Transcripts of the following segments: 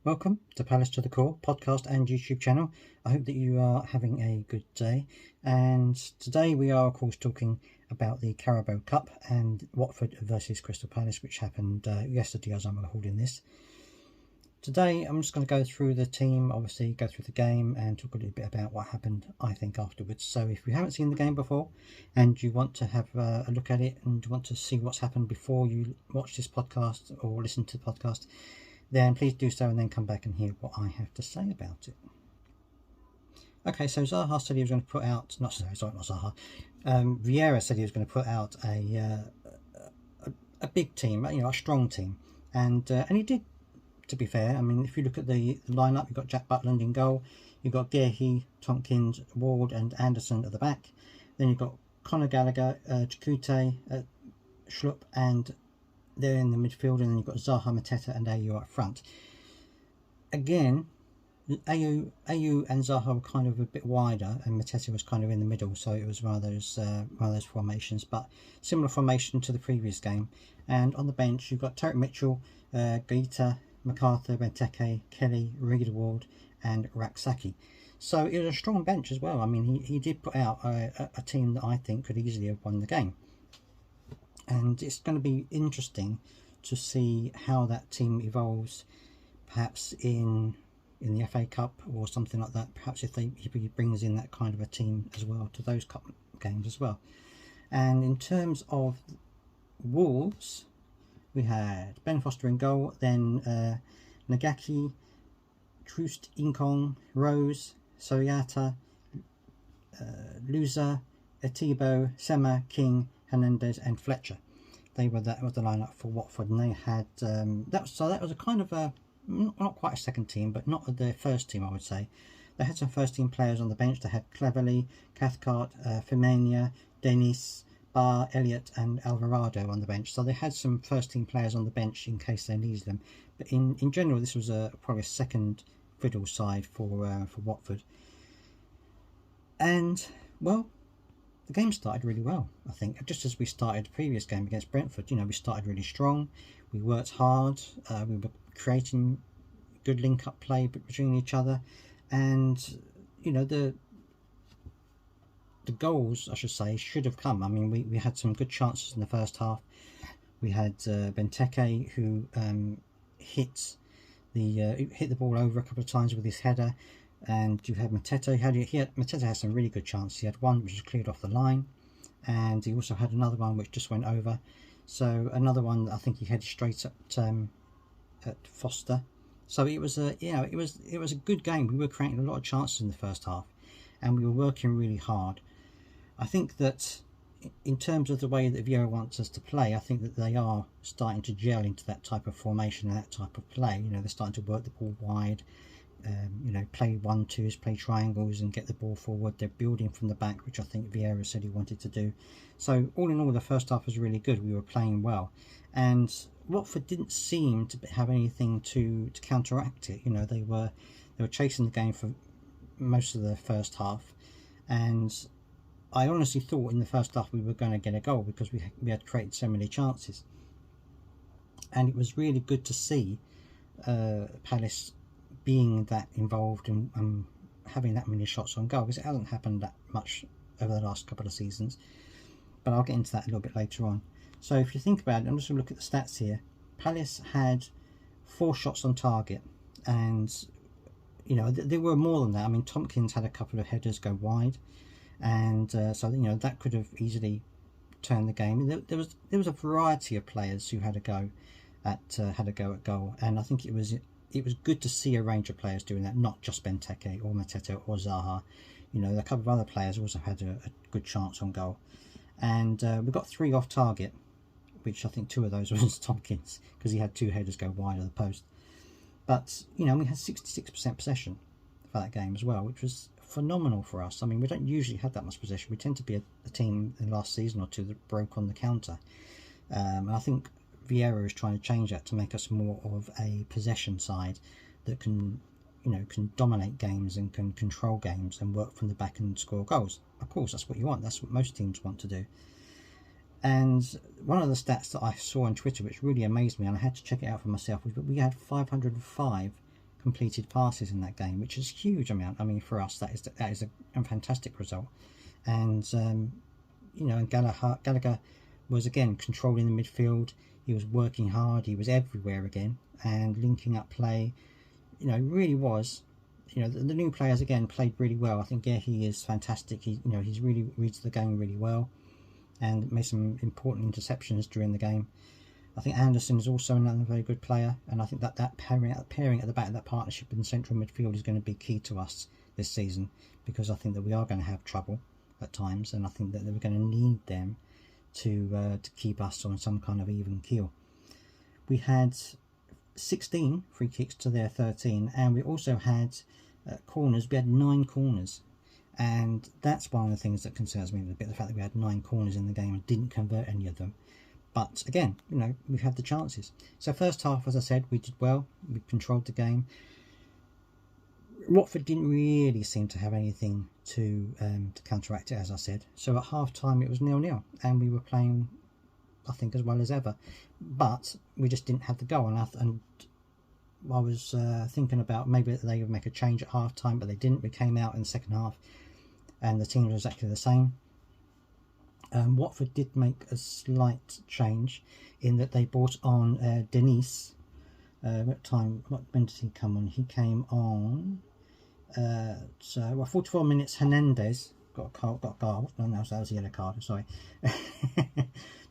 Welcome to Palace to the Core podcast and YouTube channel. I hope that you are having a good day. And today we are, of course, talking about the Carabao Cup and Watford versus Crystal Palace, which happened yesterday as I'm recording this. Today I'm just going to go through the team, obviously go through the game and talk a little bit about what happened, I think, afterwards. So if you haven't seen the game before and you want to have a look at it and you want to see what's happened before you watch this podcast or listen to the podcast, then please do so and then come back and hear what I have to say about it. Okay, so Zaha said he was going to put out, Vieira said he was going to put out a big team, a strong team, and he did, to be fair. I mean, if you look at the lineup, you've got Jack Butland in goal, you've got Gehi, Tompkins, Ward and Anderson at the back, then you've got Conor Gallagher, Chakute, Schlupp and they're in the midfield, and then you've got Zaha, Mateta and Ayew up front. Again, Ayew and Zaha were kind of a bit wider, and Mateta was kind of in the middle, so it was one of those formations, but similar formation to the previous game. And on the bench, you've got Tarek Mitchell, Gaeta, MacArthur, Benteke, Kelly, Riedewald and Raksaki. So it was a strong bench as well. I mean, he did put out a team that I think could easily have won the game. And it's going to be interesting to see how that team evolves, perhaps in the FA Cup or something like that. Perhaps if he brings in that kind of a team as well to those cup games as well. And in terms of Wolves, we had Ben Foster in goal, then Nagaki, Troost Inkong, Rose, Soyata, Luza, Etibo, Sema, King, Hernandez and Fletcher. They were that was the lineup for Watford, and they had that was a kind of a not quite a second team, but not the first team, I would say. They had some first team players on the bench. They had Cleverley, Cathcart, Firmania, Dennis, Barr, Elliott and Alvarado on the bench. So they had some first team players on the bench in case they needed them. But in general, this was probably a second fiddle side for Watford. And well, the game started really well, I think. Just as we started the previous game against Brentford, we started really strong. We worked hard. We were creating good link-up play between each other. And, the goals, I should say, should have come. I mean, we had some good chances in the first half. We had Benteke, who hit the ball over a couple of times with his header. And you had Mateta. Mateta had some really good chances. He had one which was cleared off the line, and he also had another one which just went over. So another one that I think he headed straight at Foster. So it was it was a good game. We were creating a lot of chances in the first half, and we were working really hard. I think that in terms of the way that Vieira wants us to play, I think that they are starting to gel into that type of formation and that type of play. They're starting to work the ball wide. Play 1-2s, play triangles and get the ball forward. They're building from the back, which I think Vieira said he wanted to do. So all in all, the first half was really good. We were playing well, and Watford didn't seem to have anything to counteract it. They were chasing the game for most of the first half, and I honestly thought in the first half we were going to get a goal because we had created so many chances, and it was really good to see Palace being that involved and having that many shots on goal, because it hasn't happened that much over the last couple of seasons. But I'll get into that a little bit later on. So if you think about it, I'm just going to look at the stats here. Palace had 4 shots on target, and there were more than that. I mean, Tompkins had a couple of headers go wide, and so that could have easily turned the game. There was a variety of players who had a go at goal, and I think it was good to see a range of players doing that, not just Benteke or Mateta or Zaha. A couple of other players also had a good chance on goal. And we got 3 off target, which I think 2 of those was Tompkins, because he had 2 headers go wide of the post. But, we had 66% possession for that game as well, which was phenomenal for us. I mean, we don't usually have that much possession. We tend to be a team in the last season or two that broke on the counter. And I think Vieira is trying to change that to make us more of a possession side that can dominate games and can control games and work from the back and score goals. Of course, that's what you want. That's what most teams want to do. And one of the stats that I saw on Twitter, which really amazed me, and I had to check it out for myself, was that we had 505 completed passes in that game, which is a huge amount. I mean, for us, that is a fantastic result. And you know, and Gallagher was again controlling the midfield. He was working hard. He was everywhere again, and linking up play. You know, really was. You know, the new players again played really well. I think he is fantastic. He's really reads the game really well, and made some important interceptions during the game. I think Anderson is also another very good player, and I think that pairing at the back of that partnership in central midfield is going to be key to us this season, because I think that we are going to have trouble at times, and I think that we're going to need them to keep us on some kind of even keel. We had 16 free kicks to their 13, and we also had corners. We had 9 corners, and that's one of the things that concerns me a little bit, the fact that we had 9 corners in the game and didn't convert any of them. But again, you know, we've had the chances. So first half, as I said, we did well. We controlled the game. Watford didn't really seem to have anything to counteract it, as I said. So at half time it was 0-0, and we were playing, I think, as well as ever. But we just didn't have the goal. And I was thinking about maybe they would make a change at half time, but they didn't. We came out in the second half, and the team was exactly the same. Watford did make a slight change in that they brought on Denise. When did he come on? He came on 44 minutes. Hernandez got a card. No, that was a yellow card. Sorry.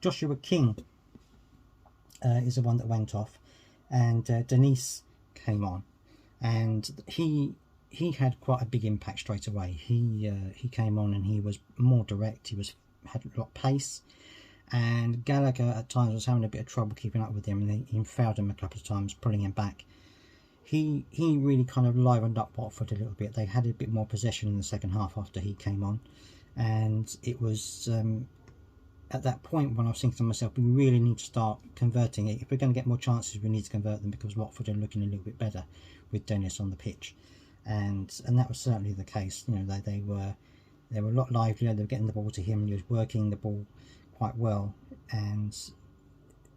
Joshua King is the one that went off, and Denise came on, and he had quite a big impact straight away. He came on and he was more direct. He had a lot of pace, and Gallagher at times was having a bit of trouble keeping up with him, and he fouled him a couple of times, pulling him back. He really kind of livened up Watford a little bit. They had a bit more possession in the second half after he came on, and it was at that point when I was thinking to myself, we really need to start converting it. If we're going to get more chances, we need to convert them, because Watford are looking a little bit better with Dennis on the pitch, and that was certainly the case. You know, they were a lot livelier. They were getting the ball to him, and he was working the ball quite well, and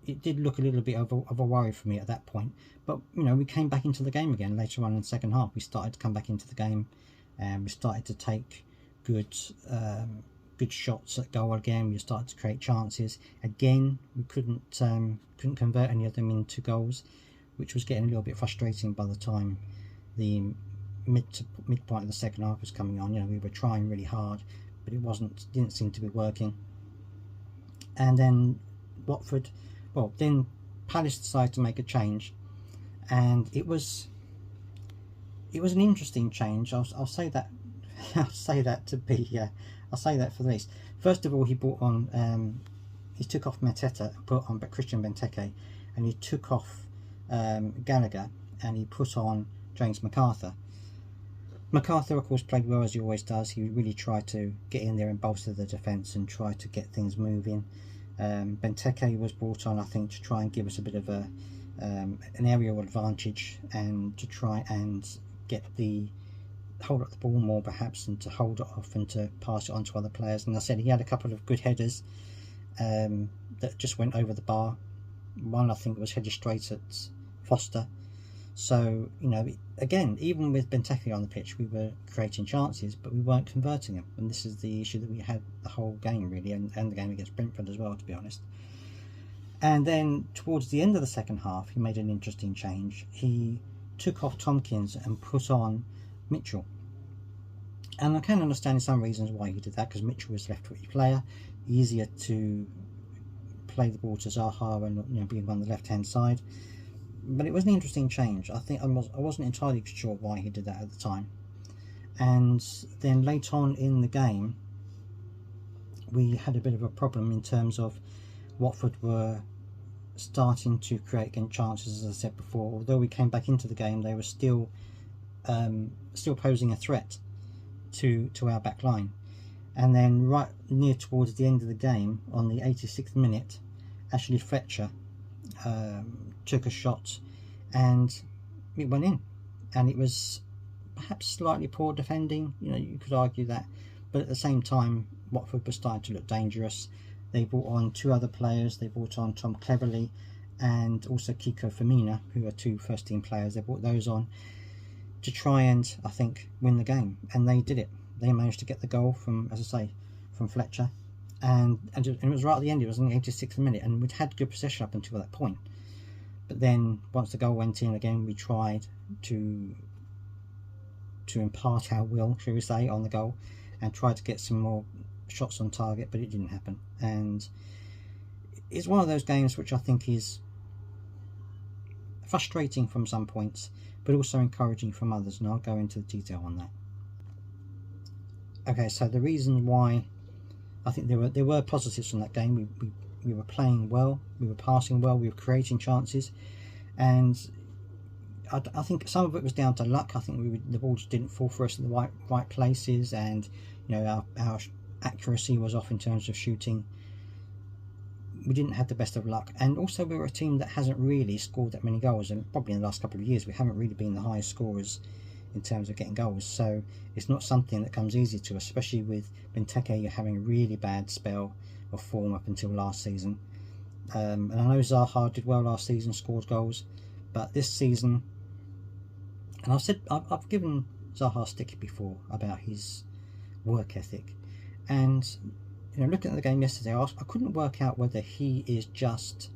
it did look a little bit of a worry for me at that point. But you know, we came back into the game again later on in the second half. We started to come back into the game, and we started to take good shots at goal again. We started to create chances again. We couldn't convert any of them into goals, which was getting a little bit frustrating by the time the midpoint of the second half was coming on. You know, we were trying really hard, but didn't seem to be working. And then then Palace decided to make a change, and it was an interesting change. I'll say that. I'll say that for the least. First of all, he brought on he took off Mateta and put on Christian Benteke, and he took off Gallagher and he put on James McArthur. McArthur, of course, played well, as he always does. He really tried to get in there and bolster the defence and try to get things moving. Benteke was brought on, I think, to try and give us a bit of an aerial advantage, and to try and hold up the ball more, perhaps, and to hold it off and to pass it on to other players. And I said he had a couple of good headers that just went over the bar. One, I think, was headed straight at Foster. So, you know, again, even with Benteke on the pitch, we were creating chances, but we weren't converting them. And this is the issue that we had the whole game, really, and the game against Brentford as well, to be honest. And then towards the end of the second half, he made an interesting change. He took off Tompkins and put on Mitchell. And I can understand some reasons why he did that, because Mitchell was left-footed player, easier to play the ball to Zaha and, you know, being on the left-hand side. But it was an interesting change. I think I wasn't entirely sure why he did that at the time. And then later on in the game, we had a bit of a problem in terms of Watford were starting to create chances, as I said before. Although we came back into the game, they were still posing a threat to our back line. And then right near towards the end of the game, on the 86th minute, Ashley Fletcher took a shot and it went in, and it was perhaps slightly poor defending, you know, you could argue that, but at the same time Watford was starting to look dangerous. They brought on 2 other players. They brought on Tom Cleverley and also Kiko Femina, who are 2 first team players. They brought those on, to try and, I think, win the game, and they did it. They managed to get the goal from, as I say, from Fletcher, and it was right at the end. It was in the 86th minute, and we'd had good possession up until that point. But then once the goal went in again, we tried to impart our will, shall we say, on the goal, and tried to get some more shots on target, but it didn't happen. And it's one of those games which I think is frustrating from some points, but also encouraging from others, and I'll go into the detail on that. Okay, so the reason why I think there were positives from that game: we were playing well, we were passing well, we were creating chances, and I think some of it was down to luck. I think the ball just didn't fall for us in the right places, and our accuracy was off in terms of shooting. We didn't have the best of luck, and also we were a team that hasn't really scored that many goals, and probably in the last couple of years we haven't really been the highest scorers in terms of getting goals, so it's not something that comes easy to us, especially with Benteke having a really bad spell of form up until last season. And I know Zaha did well last season, scored goals, but this season, and I've given Zaha stick before about his work ethic, and looking at the game yesterday, I couldn't work out whether he is just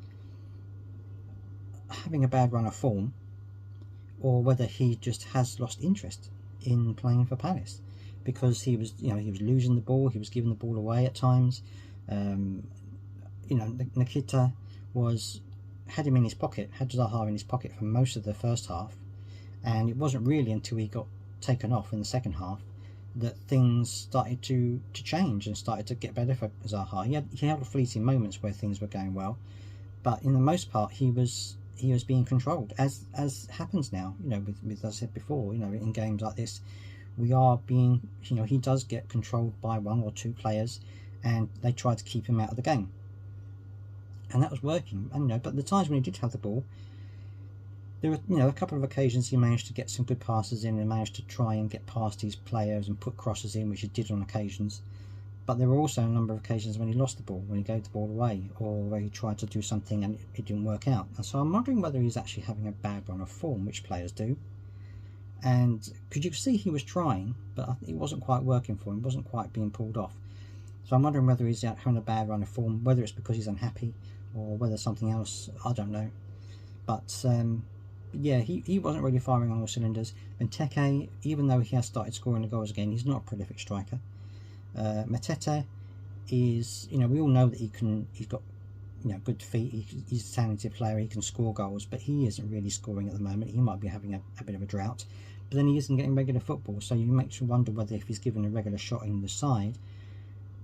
having a bad run of form, or whether he just has lost interest in playing for Palace, because he was losing the ball, he was giving the ball away at times. Nikita had him in his pocket, had Zaha in his pocket for most of the first half, and it wasn't really until he got taken off in the second half that things started to change and started to get better for Zaha. He had fleeting moments where things were going well, but in the most part he was being controlled, as happens now. With as I said before, in games like this, we are being, he does get controlled by one or two players, and they try to keep him out of the game, and that was working. And but the times when he did have the ball, there were a couple of occasions he managed to get some good passes in and managed to try and get past his players and put crosses in, which he did on occasions. But there were also a number of occasions when he lost the ball, when he gave the ball away, or where he tried to do something and it didn't work out. And so I'm wondering whether he's actually having a bad run of form, which players do. And because you could see he was trying, but it wasn't quite working for him, wasn't quite being pulled off. So I'm wondering whether he's having a bad run of form, whether it's because he's unhappy, or whether something else, I don't know. But yeah, he wasn't really firing on all cylinders. Benteke, even though he has started scoring the goals again, he's not a prolific striker. Matete is, we all know that he's got good feet, he's a talented player, he can score goals, but he isn't really scoring at the moment. He might be having a bit of a drought, but then he isn't getting regular football, so you make you wonder whether if he's given a regular shot in the side,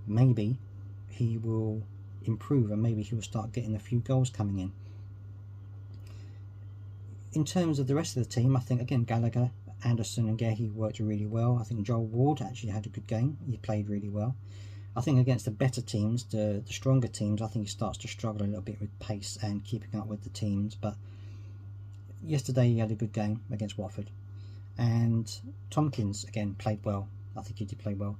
maybe he will improve and maybe he will start getting a few goals coming in. In terms of the rest of the team, I think again Gallagher, Anderson and Gehi worked really well. I think Joel Ward actually had a good game. He played really well. I think against the better teams, the stronger teams, I think he starts to struggle a little bit with pace and keeping up with the teams. But yesterday he had a good game against Watford. And Tompkins again played well. I think he did play well.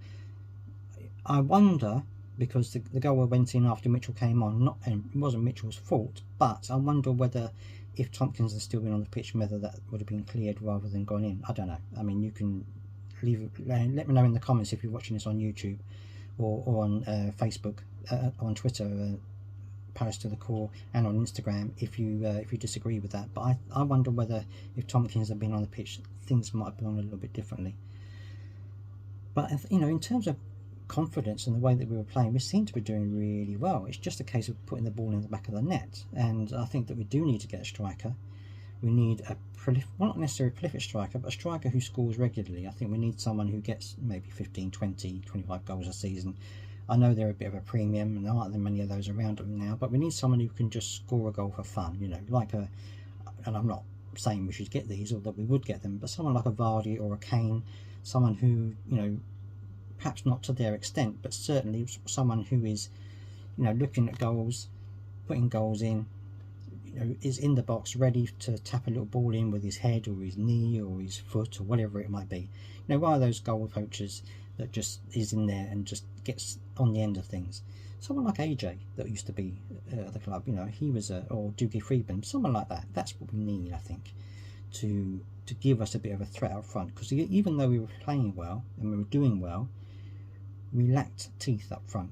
I wonder, because the goal went in after Mitchell came on, and it wasn't Mitchell's fault, but I wonder whether if Tompkins had still been on the pitch, whether that would have been cleared rather than gone in. I don't know. I mean, you can let me know in the comments if you're watching this on YouTube or on Facebook, on Twitter, Paris to the Core, and on Instagram if you disagree with that. But I wonder whether if Tompkins had been on the pitch, things might have gone a little bit differently. But in terms of confidence and the way that we were playing, we seem to be doing really well. It's just a case of putting the ball in the back of the net, and I think that we do need to get a striker. We need well, not necessarily a prolific striker, but a striker who scores regularly. I think we need someone who gets maybe 15, 20, 25 goals a season. I know they're a bit of a premium and there aren't many of those around them now, but we need someone who can just score a goal for fun, and I'm not saying we should get these or that we would get them, but someone like a Vardy or a Kane, someone who, perhaps not to their extent, but certainly someone who is, looking at goals, putting goals in, is in the box, ready to tap a little ball in with his head or his knee or his foot or whatever it might be. One of those goal poachers that just is in there and just gets on the end of things. Someone like AJ that used to be at the club, he was or Doogie Freedman, someone like that. That's what we need, I think, to to give us a bit of a threat up front, because even though we were playing well and we were doing well, we lacked teeth up front.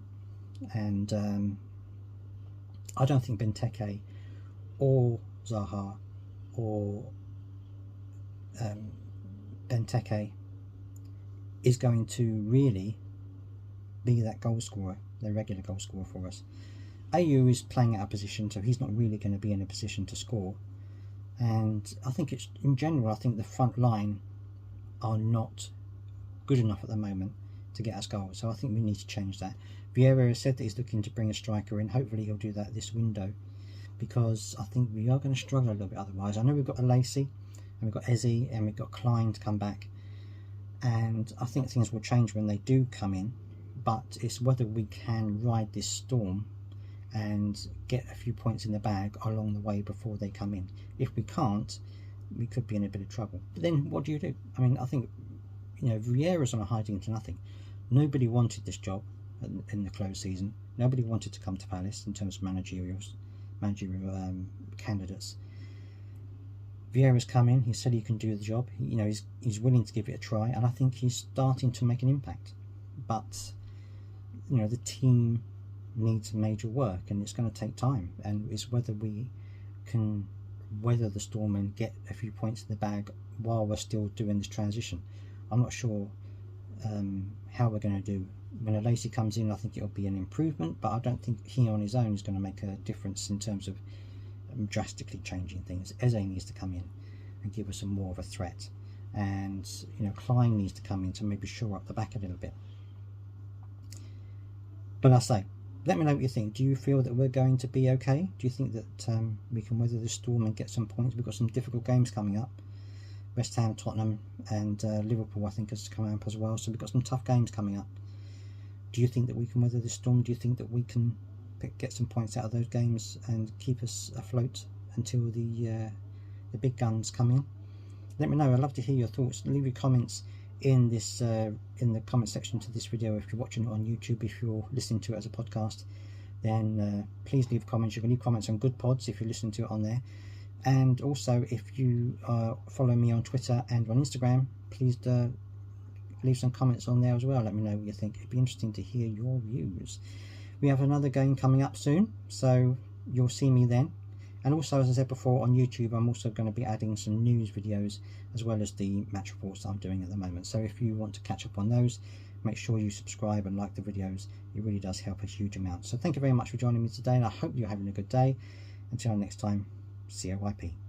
And I don't think Benteke or Zaha or Benteke is going to really be that goal scorer, the regular goal scorer for us. AU is playing out of position, so he's not really going to be in a position to score. And I think it's, in general, I think the front line are not good enough at the moment to get us goals. So I think we need to change that. Vieira has said that he's looking to bring a striker in. Hopefully he'll do that this window, because I think we are going to struggle a little bit otherwise. I know we've got Lacey and we've got Eze and we've got Klein to come back, and I think things will change when they do come in, but it's whether we can ride this storm and get a few points in the bag along the way before they come in. If we can't, we could be in a bit of trouble. But then what do you do? I mean, I think, you know, Vieira's on a hiding to nothing. Nobody wanted this job in the close season. Nobody wanted to come to Palace in terms of managerial candidates. Vieira's come in. He said he can do the job. You know, he's willing to give it a try, and I think he's starting to make an impact. But you know, the team needs major work, and it's going to take time. And it's whether we can weather the storm and get a few points in the bag while we're still doing this transition. I'm not sure how we're going to do. When Lacey comes in, I think it'll be an improvement, but I don't think he on his own is going to make a difference in terms of drastically changing things. Eze needs to come in and give us some more of a threat, and you know, Klein needs to come in to maybe shore up the back a little bit. But I say, let me know what you think. Do you feel that we're going to be okay? Do you think that we can weather the storm and get some points? We've got some difficult games coming up. West Ham, Tottenham and Liverpool, I think, has come up as well. So we've got some tough games coming up. Do you think that we can weather the storm? Do you think that we can get some points out of those games and keep us afloat until the big guns come in? Let me know. I'd love to hear your thoughts. Leave your comments in this in the comment section to this video. If you're watching it on YouTube, if you're listening to it as a podcast, then please leave comments. You can leave comments on Good Pods if you're listening to it on there. And also, if you follow me on Twitter and on Instagram, please leave some comments on there as well. Let me know what you think. It'd be interesting to hear your views. We have another game coming up soon, so you'll see me then. And also, as I said before, on YouTube, I'm also going to be adding some news videos as well as the match reports that I'm doing at the moment. So if you want to catch up on those, make sure you subscribe and like the videos. It really does help a huge amount. So thank you very much for joining me today, and I hope you're having a good day. Until next time, COYP.